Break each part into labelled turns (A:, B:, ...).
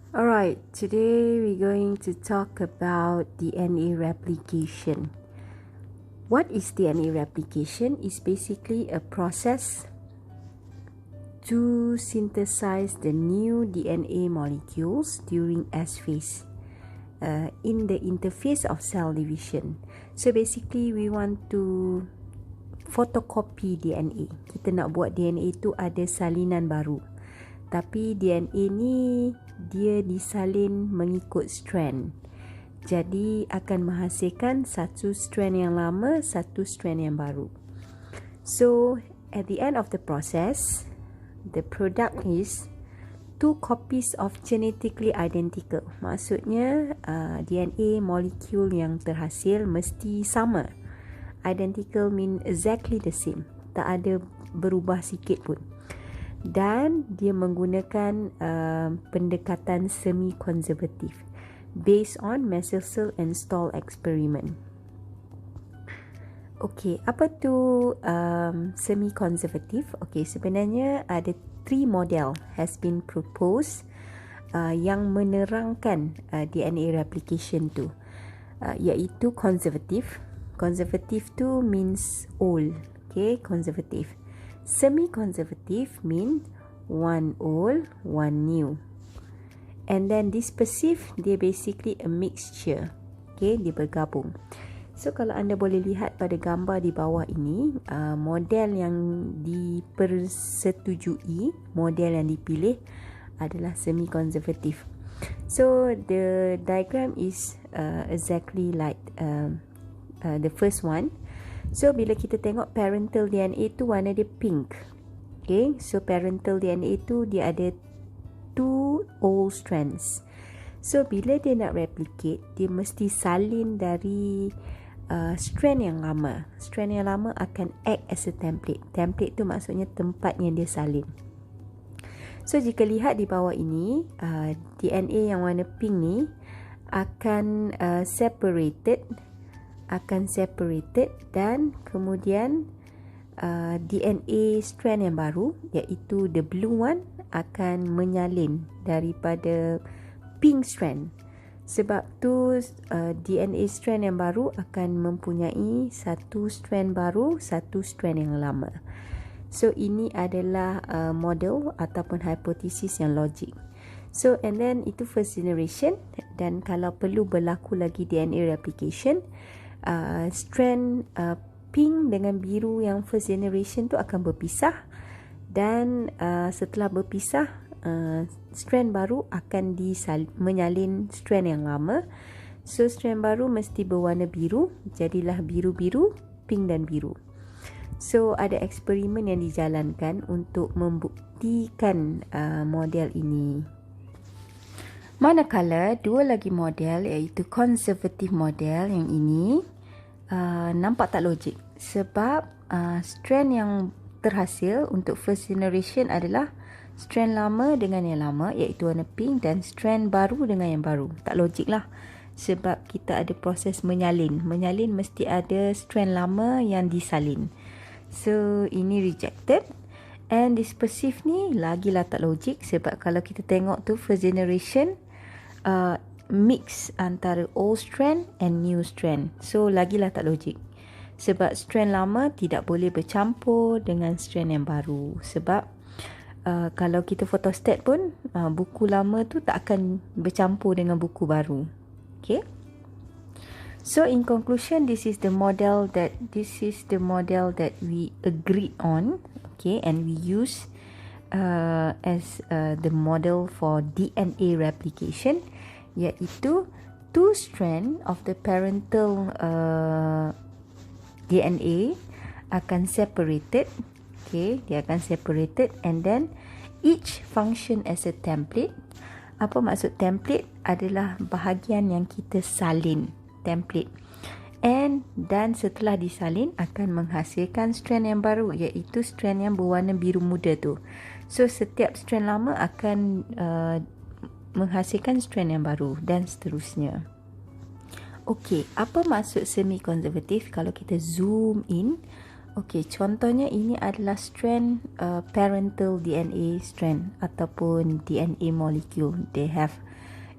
A: Alright, today we're going to talk about DNA replication. What is DNA replication? It's basically a process to synthesize the new DNA molecules during S phase in the interface of cell division. So basically we want to photocopy DNA. Kita nak buat DNA itu ada salinan baru. Tapi DNA ni dia disalin mengikut strand. Jadi akan menghasilkan satu strand yang lama, satu strand yang baru. So at the end of the process, the product is 2 copies of genetically identical. Maksudnya DNA molekul yang terhasil mesti sama. Identical mean exactly the same. Tak ada berubah sikit pun. Dan dia menggunakan pendekatan semi-konservatif based on Massachusetts and Stall experiment. Okey, apa tu semi-konservatif? Okey, sebenarnya ada 3 model has been proposed yang menerangkan DNA replication tu, iaitu konservatif. Konservatif tu means old. Okay, konservatif. Semi-conservative mean one old, one new. And then dispersive, dia basically a mixture. Okay, dia bergabung. So, kalau anda boleh lihat pada gambar di bawah ini, model yang dipersetujui, model yang dipilih adalah semi-conservative. So, the diagram is exactly like the first one. So, bila kita tengok parental DNA tu warna dia pink. Okay, so parental DNA tu dia ada 2 old strands. So, bila dia nak replicate, dia mesti salin dari strand yang lama. Strand yang lama akan act as a template. Template tu maksudnya tempat yang dia salin. So, jika lihat di bawah ini, DNA yang warna pink ni akan separated dan kemudian DNA strand yang baru iaitu the blue one akan menyalin daripada pink strand. Sebab tu DNA strand yang baru akan mempunyai satu strand baru, satu strand yang lama. So ini adalah model ataupun hipotesis yang logik. So and then itu first generation, dan kalau perlu berlaku lagi DNA replication, strand pink dengan biru yang first generation tu akan berpisah, dan setelah berpisah strand baru akan menyalin strand yang lama. So strand baru mesti berwarna biru, jadilah biru-biru, pink dan biru. So ada eksperimen yang dijalankan untuk membuktikan model ini. Manakala dua lagi model iaitu conservative model yang ini nampak tak logik, sebab strand yang terhasil untuk first generation adalah strand lama dengan yang lama iaitu warna pink, dan strand baru dengan yang baru. Tak logik lah, sebab kita ada proses menyalin. Menyalin mesti ada strand lama yang disalin. So ini rejected. And dispersive ni lagilah tak logik, sebab kalau kita tengok tu first generation mix antara old strand and new strand. So lagilah tak logik, sebab strand lama tidak boleh bercampur dengan strand yang baru. Sebab kalau kita photostat pun buku lama tu tak akan bercampur dengan buku baru. Okay. So in conclusion, this is the model that we agreed on. Okay, and we use as the model for DNA replication, iaitu 2 strand of the parental DNA akan separated. Okay, dia akan separated, and then each function as a template. Apa maksud template? Adalah bahagian yang kita salin, template. Dan setelah disalin akan menghasilkan strand yang baru, iaitu strand yang berwarna biru muda tu. So setiap strand lama akan menghasilkan strand yang baru, dan seterusnya. Okey, apa maksud semi-konservatif? Kalau kita zoom in, Okey, contohnya ini adalah strand parental DNA strand ataupun DNA molecule.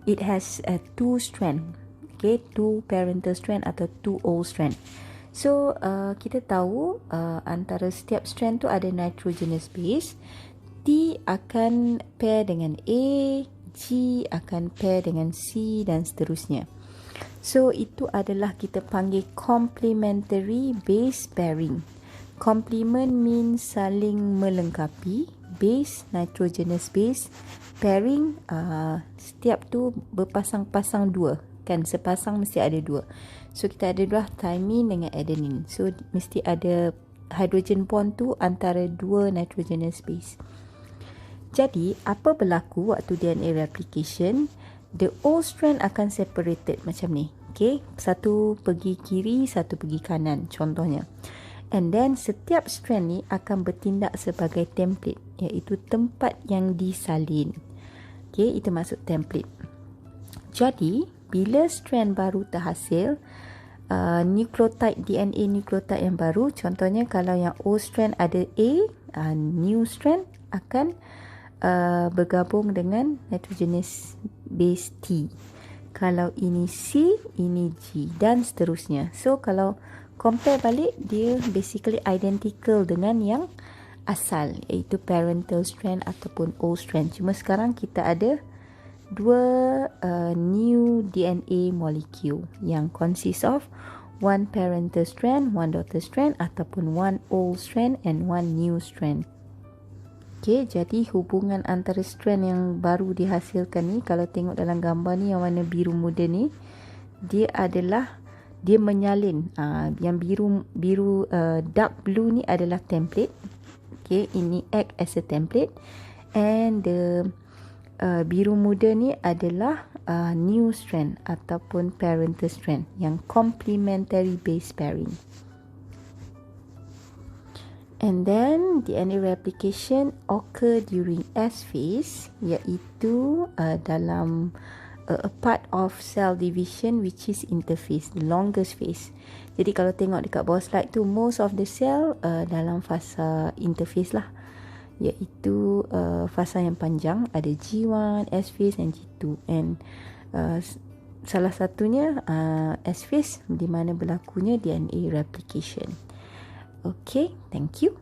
A: It has two strand. Okay, two parental strand atau two old strand. So kita tahu antara setiap strand tu ada nitrogenous base. T akan pair dengan A, G akan pair dengan C dan seterusnya. So itu adalah kita panggil complementary base pairing. Complement means saling melengkapi. Base, nitrogenous base. Pairing, setiap tu berpasang-pasang dua. Kan, sepasang mesti ada dua. So kita ada dua thymine dengan adenine. So mesti ada hydrogen bond tu antara dua nitrogenous base. Jadi, apa berlaku waktu DNA replication? The O strand akan separated macam ni. Okay, satu pergi kiri, satu pergi kanan contohnya. And then setiap strand ni akan bertindak sebagai template, iaitu tempat yang disalin. Okay, itu maksud template. Jadi, bila strand baru terhasil, nucleotide DNA nucleotide yang baru, contohnya kalau yang O strand ada A, new strand akan bergabung dengan nitrogenous base T. Kalau ini C, ini G dan seterusnya. So kalau compare balik, dia basically identical dengan yang asal, iaitu parental strand ataupun O strand. Cuma sekarang kita ada dua new DNA molecule yang consist of one parental strand, one daughter strand ataupun one old strand and one new strand. Okay, jadi hubungan antara strand yang baru dihasilkan ni, kalau tengok dalam gambar ni yang warna biru muda ni, dia menyalin. Yang biru dark blue ni adalah template. Okay, ini act as a template. And the biru muda ni adalah new strand ataupun parental strand yang complementary base pairing. And then DNA replication occur during S phase, iaitu dalam a part of cell division which is interphase, the longest phase. Jadi kalau tengok dekat bawah slide tu, most of the cell dalam fasa interphase lah, iaitu fasa yang panjang, ada G1, S phase dan G2. And salah satunya S phase di mana berlakunya DNA replication. Okay, thank you.